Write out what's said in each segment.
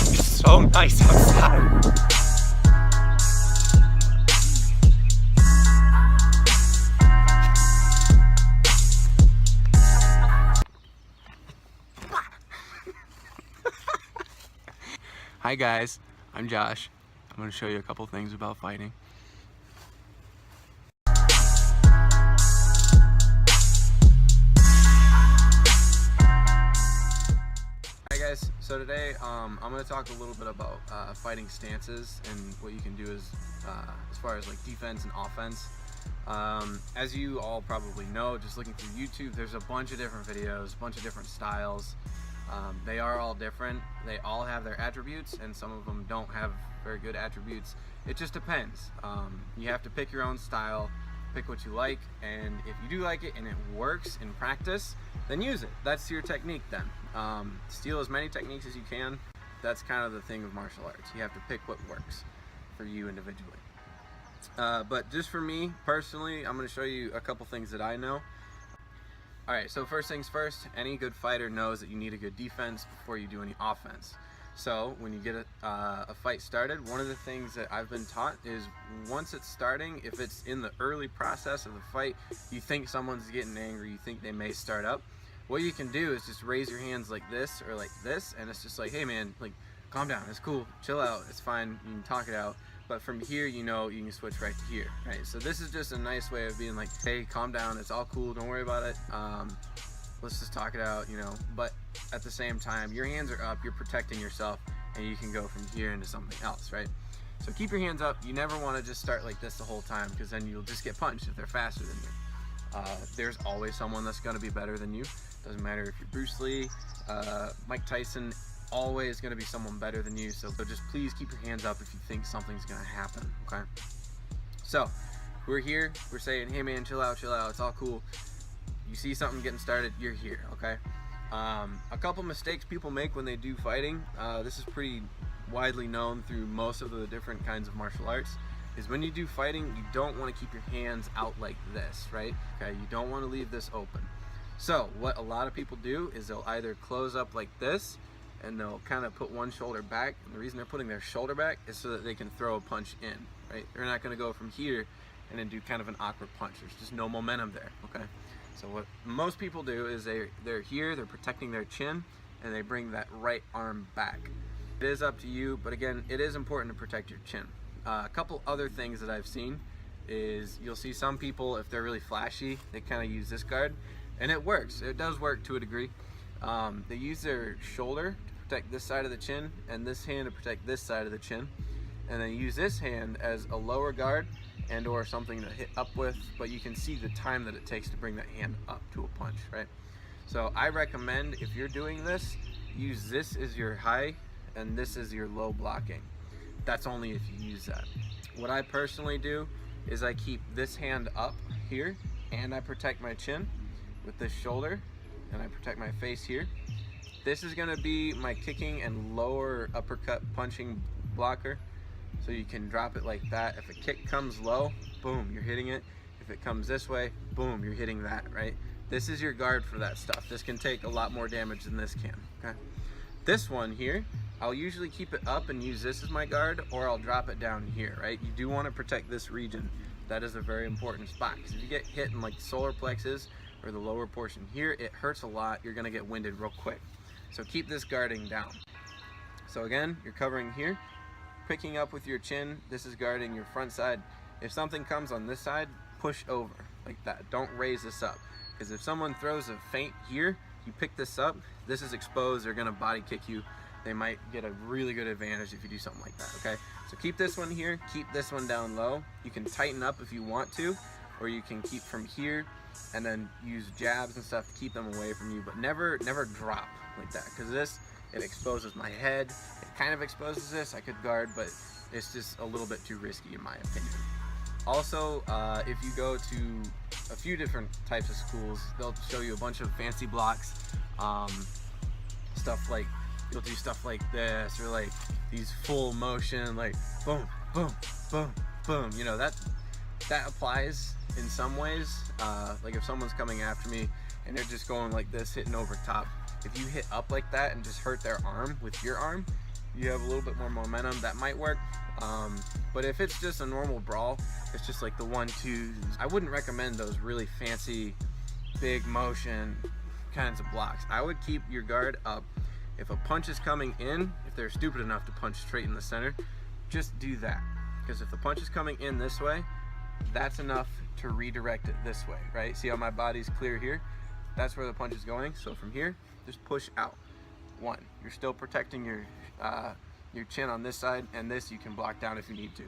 It's so nice outside. Hi guys, I'm Josh. I'm going to show you a couple things about fighting. Hi guys, so today I'm going to talk a little bit about fighting stances and what you can do as far as like defense and offense. As you all probably know, just looking through YouTube, there's a bunch of different videos, a bunch of different styles. They are all different. They all have their attributes, and some of them don't have very good attributes. It just depends. You have to pick your own style, pick what you like, and if you do like it and it works in practice, then use it. That's your technique then. Steal as many techniques as you can. That's kind of the thing of martial arts. You have to pick what works for you individually. But just for me personally, I'm going to show you a couple things that I know. Alright, so first things first, any good fighter knows that you need a good defense before you do any offense. So when you get a fight started, one of the things that I've been taught is once it's starting, if it's in the early process of the fight, you think someone's getting angry, you think they may start up, what you can do is just raise your hands like this or like this, and it's just like, hey man, like calm down, it's cool, chill out, it's fine, you can talk it out. But from here, you know, you can switch right to here, right? So this is just a nice way of being like, hey, calm down, it's all cool, don't worry about it. Let's just talk it out, you know. But at the same time, your hands are up, you're protecting yourself, and you can go from here into something else, right? So keep your hands up. You never want to just start like this the whole time, because then you'll just get punched if they're faster than you. There's always someone that's going to be better than you. Doesn't matter if you're Bruce Lee, Mike Tyson, always going to be someone better than you. So just please keep your hands up if you think something's going to happen, okay? So we're here, we're saying, hey man, chill out, it's all cool. You see something getting started, you're here, okay? A couple mistakes people make when they do fighting, this is pretty widely known through most of the different kinds of martial arts, is when you do fighting, you don't want to keep your hands out like this, right? Okay, you don't want to leave this open. So what a lot of people do is they'll either close up like this, and they'll kind of put one shoulder back, and the reason they're putting their shoulder back is so that they can throw a punch in, right? They're not going to go from here and then do kind of an awkward punch. There's just no momentum there, okay? So what most people do is they're here, they're protecting their chin, and they bring that right arm back. It is up to you, but again, it is important to protect your chin. A couple other things that I've seen is you'll see some people, if they're really flashy, they kind of use this guard, and it works. It does work to a degree. They use their shoulder to protect this side of the chin, and this hand to protect this side of the chin, and then use this hand as a lower guard and or something to hit up with, but you can see the time that it takes to bring that hand up to a punch, right? So I recommend, if you're doing this, use this as your high and this is your low blocking. That's only if you use that. What I personally do is I keep this hand up here, and I protect my chin with this shoulder, and I protect my face here. This is gonna be my kicking and lower uppercut punching blocker. So you can drop it like that. If a kick comes low, boom, you're hitting it. If it comes this way, boom, you're hitting that, right? This is your guard for that stuff. This can take a lot more damage than this can, okay? This one here, I'll usually keep it up and use this as my guard, or I'll drop it down here, right? You do want to protect this region. That is a very important spot, because if you get hit in like the solar plexus or the lower portion here, it hurts a lot. You're gonna get winded real quick. So keep this guarding down. So again, you're covering here, picking up with your chin. This is guarding your front side. If something comes on this side, push over like that. Don't raise this up, because if someone throws a feint here, you pick this up, this is exposed, they're gonna body kick you. They might get a really good advantage if you do something like that, okay? So keep this one here, keep this one down low. You can tighten up if you want to, or you can keep from here and then use jabs and stuff to keep them away from you, but never drop like that, because this, it exposes my head. It kind of exposes this. I could guard, but it's just a little bit too risky in my opinion. Also, if you go to a few different types of schools, they'll show you a bunch of fancy blocks, stuff like, you'll do stuff like this, or like these full motion, like boom, boom, boom, boom. You know, that applies in some ways. Like if someone's coming after me and they're just going like this, hitting over top, if you hit up like that and just hurt their arm with your arm, you have a little bit more momentum, that might work. But if it's just a normal brawl, it's just like the 1-2s, I wouldn't recommend those really fancy, big motion kinds of blocks. I would keep your guard up. If a punch is coming in, if they're stupid enough to punch straight in the center, just do that. Because if the punch is coming in this way, that's enough to redirect it this way, right? See how my body's clear here? That's where the punch is going. So from here, just push out. 1, you're still protecting your chin on this side, and this you can block down if you need to,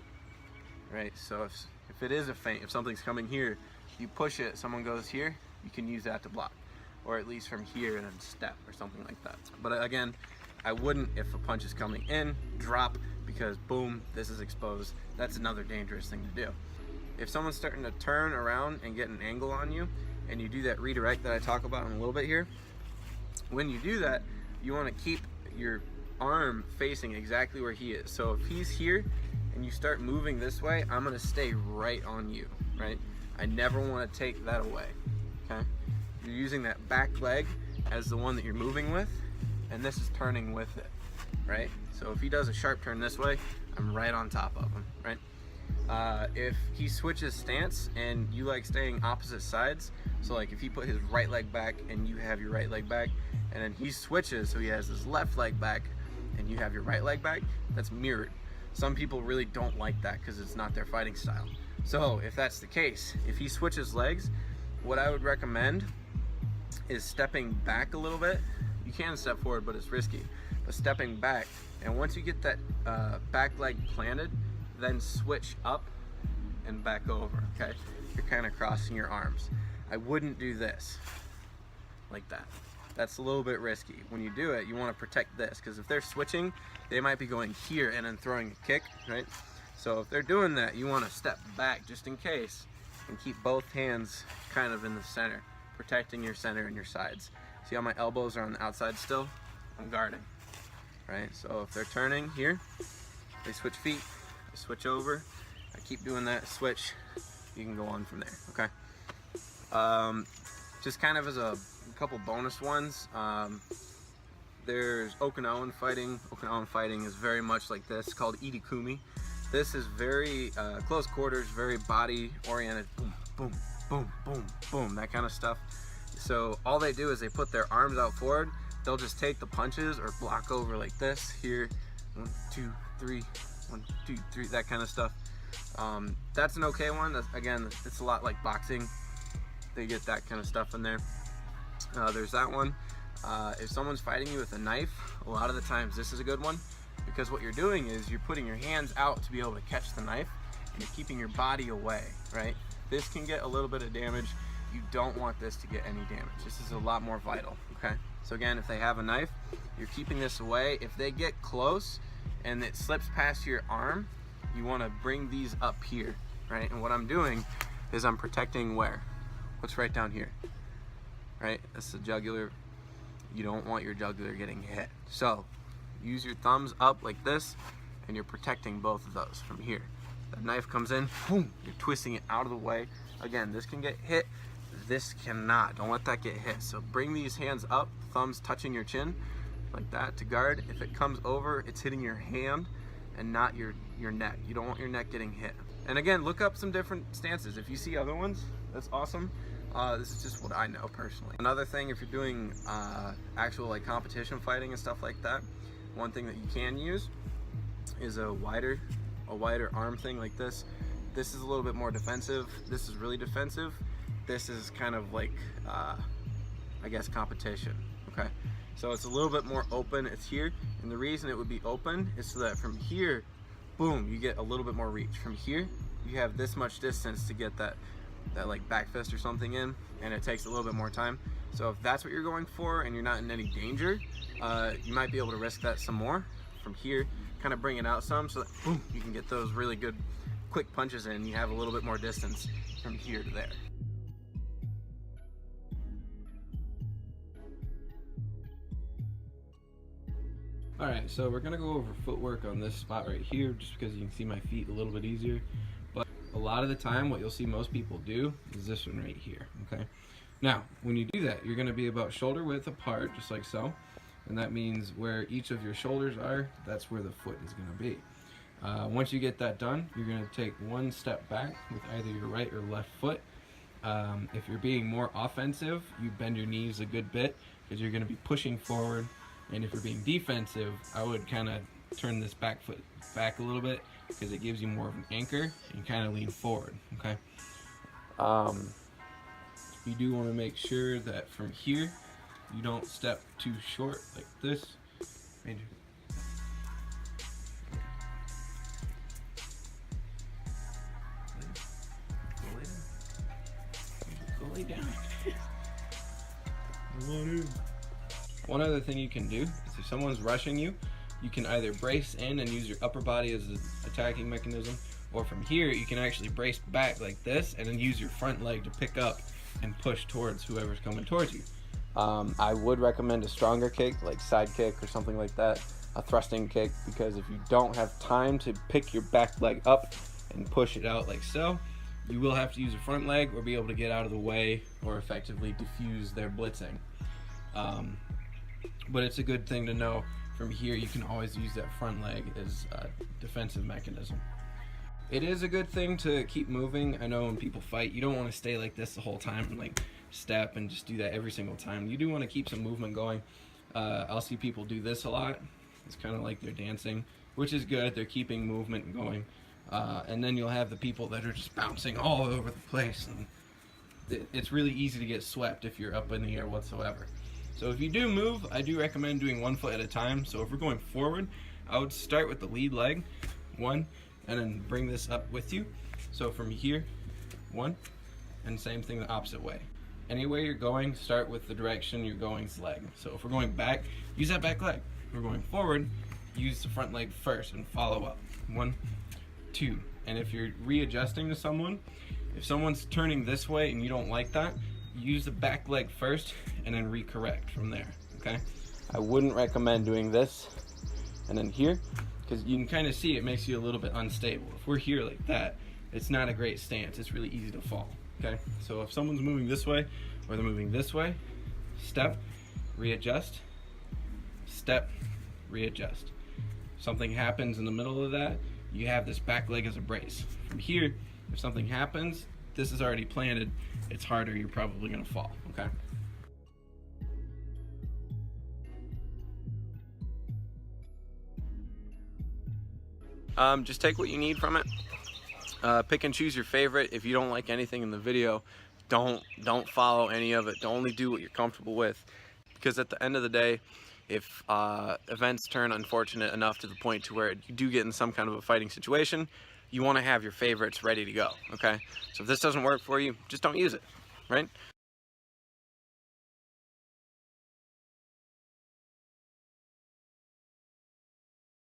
right? So if it is a feint, if something's coming here, you push it, someone goes here, you can use that to block, or at least from here and then step or something like that. But again, I wouldn't, if a punch is coming in, drop, because boom, this is exposed. That's another dangerous thing to do. If someone's starting to turn around and get an angle on you, and you do that redirect that I talk about in a little bit here, when you do that, you want to keep your arm facing exactly where he is. So if he's here and you start moving this way, I'm going to stay right on you, right? I never want to take that away, okay? You're using that back leg as the one that you're moving with, and this is turning with it, right? So if he does a sharp turn this way, I'm right on top of him, right? If he switches stance and you like staying opposite sides, so like if he put his right leg back and you have your right leg back, and then he switches so he has his left leg back and you have your right leg back, that's mirrored. Some people really don't like that because it's not their fighting style. So if that's the case, if he switches legs, what I would recommend is stepping back a little bit. You can step forward, but it's risky. But stepping back, and once you get that back leg planted, then switch up and back over, okay? You're kind of crossing your arms. I wouldn't do this, like that. That's a little bit risky. When you do it, you want to protect this, because if they're switching, they might be going here and then throwing a kick, right? So if they're doing that, you want to step back just in case, and keep both hands kind of in the center, protecting your center and your sides. See how my elbows are on the outside still? I'm guarding, right? So if they're turning here, they switch feet, I switch over, I keep doing that switch, you can go on from there, okay? Just kind of as a couple bonus ones, there's Okinawan fighting. Okinawan fighting is very much like this. It's called Itikumi. This is very close quarters, very body oriented, boom, boom, boom, boom, boom, that kind of stuff. So all they do is they put their arms out forward, they'll just take the punches or block over like this, here, 1, 2, 3, 1, 2, 3, that kind of stuff. That's an okay one. Again, it's a lot like boxing. They get that kind of stuff in there. There's that one. If someone's fighting you with a knife, a lot of the times this is a good one, because what you're doing is you're putting your hands out to be able to catch the knife, and you're keeping your body away, right? This can get a little bit of damage. You don't want this to get any damage. This is a lot more vital, okay? So again, if they have a knife, you're keeping this away. If they get close and it slips past your arm, you want to bring these up here, right? And what I'm doing is I'm protecting where? What's right down here, right? That's the jugular. You don't want your jugular getting hit. So use your thumbs up like this, and you're protecting both of those from here. That knife comes in, boom, you're twisting it out of the way. Again, this can get hit, this cannot. Don't let that get hit. So bring these hands up, thumbs touching your chin, like that to guard. If it comes over, it's hitting your hand and not your neck. You don't want your neck getting hit. And again, look up some different stances. If you see other ones, that's awesome. This is just what I know personally. Another thing, if you're doing actual like competition fighting and stuff like that, one thing that you can use is a wider arm thing like this. This is a little bit more defensive. This is really defensive. This is kind of like, I guess, competition, okay? So it's a little bit more open. It's here, and the reason it would be open is so that from here, boom, you get a little bit more reach. From here, you have this much distance to get that like back fist or something in, and it takes a little bit more time. So if that's what you're going for and you're not in any danger, you might be able to risk that some more. From here, kind of bring it out some, so that boom, you can get those really good quick punches in. You have a little bit more distance from here to there. Alright, so we're gonna go over footwork on this spot right here, just because you can see my feet a little bit easier. But a lot of the time what you'll see most people do is this one right here, okay? Now, when you do that, you're gonna be about shoulder width apart, just like so. And that means where each of your shoulders are, that's where the foot is gonna be. Once you get that done, you're gonna take one step back with either your right or left foot. If you're being more offensive, you bend your knees a good bit because you're gonna be pushing forward. And if you're being defensive, I would kind of turn this back foot back a little bit because it gives you more of an anchor and kind of lean forward, okay? You do want to make sure that from here, you don't step too short like this. Andrew. Go lay down. One other thing you can do is if someone's rushing you, you can either brace in and use your upper body as an attacking mechanism, or from here you can actually brace back like this and then use your front leg to pick up and push towards whoever's coming towards you. I would recommend a stronger kick, like side kick or something like that, a thrusting kick, because if you don't have time to pick your back leg up and push it out like so, you will have to use a front leg or be able to get out of the way or effectively diffuse their blitzing. But it's a good thing to know from here you can always use that front leg as a defensive mechanism. It is a good thing to keep moving. I know when people fight, you don't want to stay like this the whole time and like step and just do that every single time. You do want to keep some movement going. I'll see people do this a lot. It's kind of like they're dancing, which is good. They're keeping movement going. And then you'll have the people that are just bouncing all over the place. And it's really easy to get swept if you're up in the air whatsoever. So if you do move, I do recommend doing 1 foot at a time. So if we're going forward, I would start with the lead leg, 1, and then bring this up with you. So from here, 1, and same thing the opposite way. Anywhere you're going, start with the direction you're going's leg. So if we're going back, use that back leg. If we're going forward, use the front leg first and follow up. 1, 2. And if you're readjusting to someone, if someone's turning this way and you don't like that, use the back leg first and then recorrect from there, okay? I wouldn't recommend doing this and then here, because you can kind of see it makes you a little bit unstable. If we're here like that, it's not a great stance. It's really easy to fall, okay? So if someone's moving this way or they're moving this way, step, readjust, step, readjust. If something happens in the middle of that, you have this back leg as a brace. From here, if something happens, this is already planted, it's harder, you're probably gonna fall, okay? Just take what you need from it. Pick and choose your favorite. If you don't like anything in the video, don't follow any of it. Only do what you're comfortable with. Because at the end of the day, if events turn unfortunate enough to the point to where you do get in some kind of a fighting situation, you want to have your favorites ready to go, okay? So if this doesn't work for you, just don't use it, right?